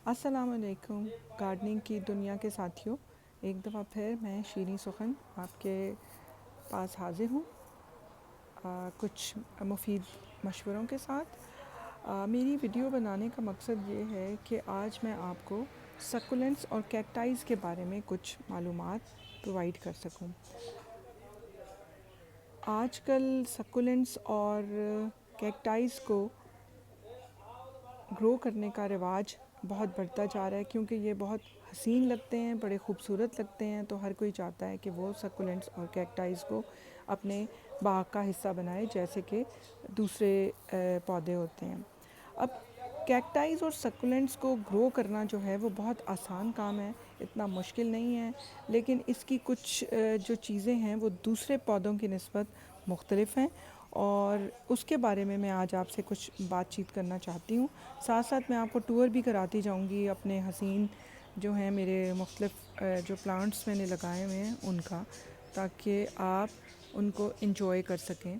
अस्सलामुअलैकुम गार्डनिंग की दुनिया के साथियों, एक दफ़ा फिर मैं शीरीं सुखन आपके पास हाज़िर हूँ कुछ मुफीद मशवरों के साथ। मेरी वीडियो बनाने का मकसद ये है कि आज मैं आपको सक्कुलेंट्स और कैक्टाइज़ के बारे में कुछ मालूमात प्रोवाइड कर सकूँ। आजकल सक्कुलेंट्स और कैक्टाइज़ को ग्रो करने का रिवाज बहुत बढ़ता जा रहा है, क्योंकि ये बहुत हसीन लगते हैं, बड़े खूबसूरत लगते हैं। तो हर कोई चाहता है कि वो सक्कुलेंट्स और कैक्टाइज़ को अपने बाग का हिस्सा बनाए, जैसे कि दूसरे पौधे होते हैं। अब कैक्टाइज़ और सक्कुलेंट्स को ग्रो करना जो है वो बहुत आसान काम है, इतना मुश्किल नहीं है। लेकिन इसकी कुछ जो चीज़ें हैं वो दूसरे पौधों की निस्बत मुख्तलिफ़ हैं, और उसके बारे में मैं आज आपसे कुछ बातचीत करना चाहती हूँ। साथ साथ मैं आपको टूर भी कराती जाऊँगी अपने हसीन जो हैं मेरे मुख्तलिफ़ जो प्लांट्स मैंने लगाए हुए हैं उनका, ताकि आप उनको एंजॉय कर सकें।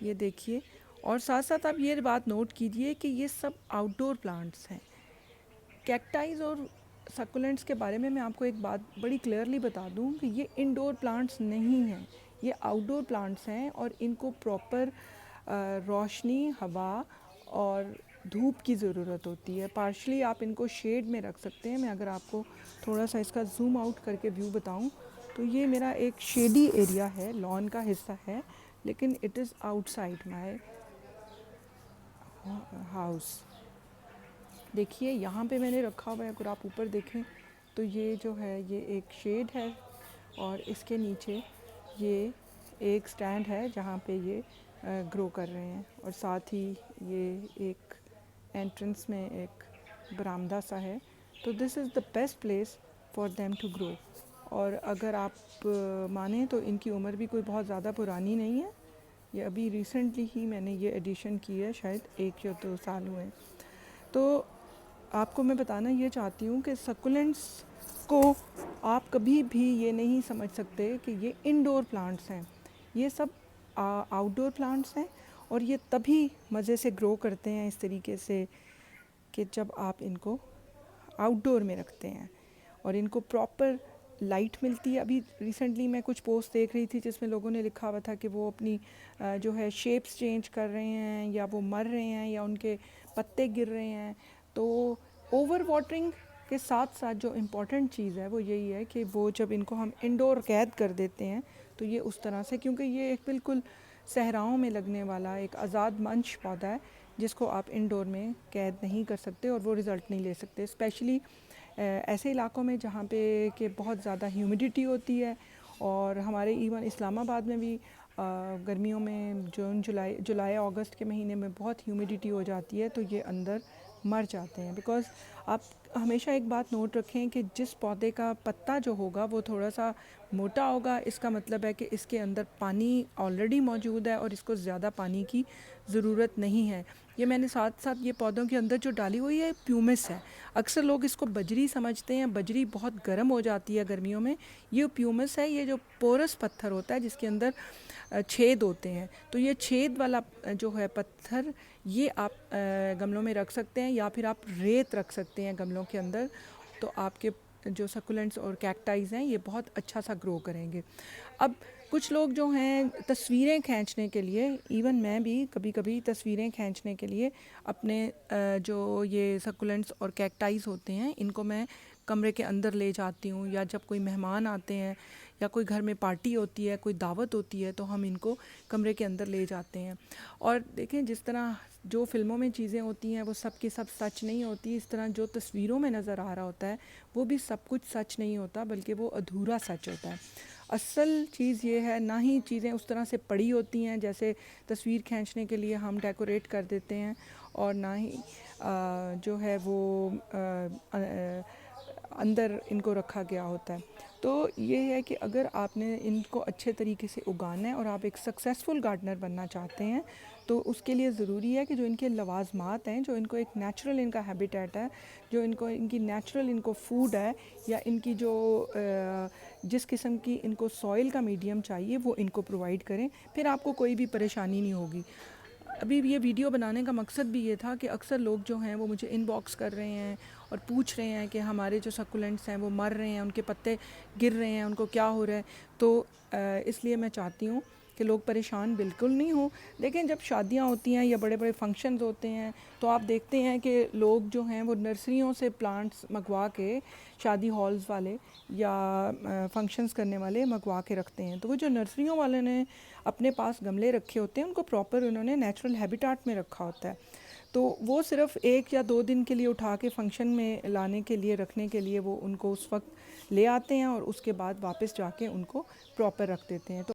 ये देखिए, और साथ साथ आप ये बात नोट कीजिए कि ये सब आउटडोर प्लांट्स हैं। कैक्टाइज़ और सक्कुलेंट्स के बारे में मैं आपको एक बात बड़ी क्लियरली बता दूं कि ये इंडोर प्लांट्स नहीं हैं, ये आउटडोर प्लांट्स हैं, और इनको प्रॉपर रोशनी, हवा और धूप की ज़रूरत होती है। पार्शली आप इनको शेड में रख सकते हैं। मैं अगर आपको थोड़ा सा इसका जूम आउट करके व्यू बताऊं, तो ये मेरा एक शेडी एरिया है, लॉन का हिस्सा है, लेकिन it is outside my house. देखिए यहाँ पे मैंने रखा हुआ है, अगर आप ऊपर देखें तो ये जो है ये एक शेड है, और इसके नीचे ये एक स्टैंड है जहाँ पे ये ग्रो कर रहे हैं, और साथ ही ये एक एंट्रेंस में एक बरामदा सा है। तो this is the best place for them to grow. और अगर आप माने तो इनकी उम्र भी कोई बहुत ज़्यादा पुरानी नहीं है, ये अभी रिसेंटली ही मैंने ये एडिशन की है, शायद 1 या 2 साल हुए हैं। तो आपको मैं बताना ये चाहती हूँ कि सक्कुलेंट्स को आप कभी भी ये नहीं समझ सकते कि ये इंडोर प्लांट्स हैं। ये सब आउटडोर प्लांट्स हैं, और ये तभी मज़े से ग्रो करते हैं इस तरीके से कि जब आप इनको आउटडोर में रखते हैं और इनको प्रॉपर लाइट मिलती है। अभी रिसेंटली मैं कुछ पोस्ट देख रही थी जिसमें लोगों ने लिखा हुआ था कि वो अपनी जो है शेप्स चेंज कर रहे हैं, या वो मर रहे हैं, या उनके पत्ते गिर रहे हैं। तो ओवर वाटरिंग के साथ साथ जो इम्पॉर्टेंट चीज़ है वो यही है कि वो जब इनको हम इंडोर कैद कर देते हैं तो ये उस तरह से, क्योंकि ये एक बिल्कुल सहराओं में लगने वाला एक आज़ाद मंच पौधा है जिसको आप इंडोर में कैद नहीं कर सकते और वो रिज़ल्ट नहीं ले सकते। स्पेशली ऐसे इलाकों में जहाँ पे कि बहुत ज़्यादा ह्यूमिडिटी होती है, और हमारे इवन इस्लामाबाद में भी गर्मियों में जुलाई अगस्त के महीने में बहुत ह्यूमिडिटी हो जाती है, तो ये अंदर मर जाते हैं। बिकॉज़ आप हमेशा एक बात नोट रखें कि जिस पौधे का पत्ता जो होगा वो थोड़ा सा मोटा होगा, इसका मतलब है कि इसके अंदर पानी ऑलरेडी मौजूद है और इसको ज़्यादा पानी की ज़रूरत नहीं है। ये मैंने साथ साथ ये पौधों के अंदर जो डाली हुई है प्यूमिस है। अक्सर लोग इसको बजरी समझते हैं, बजरी बहुत गर्म हो जाती है गर्मियों में। ये प्यूमिस है, ये जो पोरस पत्थर होता है जिसके अंदर छेद होते हैं। तो ये छेद वाला जो है पत्थर, ये आप गमलों में रख सकते हैं, या फिर आप रेत रख सकते हैं गमलों के अंदर। तो आपके जो सकुलेंट्स और कैक्टाइज़ हैं ये बहुत अच्छा सा ग्रो करेंगे। अब कुछ लोग जो हैं तस्वीरें खींचने के लिए, इवन मैं भी कभी कभी तस्वीरें खींचने के लिए अपने जो ये सकुलेंट्स और कैक्टाइज़ होते हैं इनको मैं कमरे के अंदर ले जाती हूँ, या जब कोई मेहमान आते हैं या कोई घर में पार्टी होती है, कोई दावत होती है, तो हम इनको कमरे के अंदर ले जाते हैं। और देखें, जिस तरह जो फ़िल्मों में चीज़ें होती हैं वो सब की सब सच नहीं होती, इस तरह जो तस्वीरों में नज़र आ रहा होता है वो भी सब कुछ सच नहीं होता, बल्कि वो अधूरा सच होता है। असल चीज़ ये है, ना ही चीज़ें उस तरह से पड़ी होती हैं जैसे तस्वीर खींचने के लिए हम डेकोरेट कर देते हैं, और ना ही जो है वो अंदर इनको रखा गया होता है। तो ये है कि अगर आपने इनको अच्छे तरीके से उगाना है और आप एक सक्सेसफुल गार्डनर बनना चाहते हैं, तो उसके लिए ज़रूरी है कि जो इनके लवाजमात हैं, जो इनको एक नेचुरल इनका हैबिटेट है, जो इनको इनकी नेचुरल इनको फूड है, या इनकी जो जिस किस्म की इनको सॉइल का मीडियम चाहिए वो इनको प्रोवाइड करें। फिर आपको कोई भी परेशानी नहीं होगी। अभी ये वीडियो बनाने का मकसद भी ये था कि अक्सर लोग जो हैं वो मुझे इनबॉक्स कर रहे हैं और पूछ रहे हैं कि हमारे जो सकुलेंट्स हैं वो मर रहे हैं, उनके पत्ते गिर रहे हैं, उनको क्या हो रहा है। तो इसलिए मैं चाहती हूँ कि लोग परेशान बिल्कुल नहीं हो। लेकिन जब शादियाँ होती हैं या बड़े बड़े फंक्शंस होते हैं तो आप देखते हैं कि लोग जो हैं वो नर्सरियों से प्लांट्स मंगवा के, शादी हॉल्स वाले या फंक्शंस करने वाले मंगवा के रखते हैं। तो वो जो नर्सरियों वाले ने अपने पास गमले रखे होते हैं उनको प्रॉपर उन्होंने नेचुरल हैबिटाट में रखा होता है। तो वो सिर्फ 1 या 2 दिन के लिए उठा के फंक्शन में लाने के लिए, रखने के लिए वो उनको उस वक्त ले आते हैं और उसके बाद वापस जाके उनको प्रॉपर रख देते हैं। तो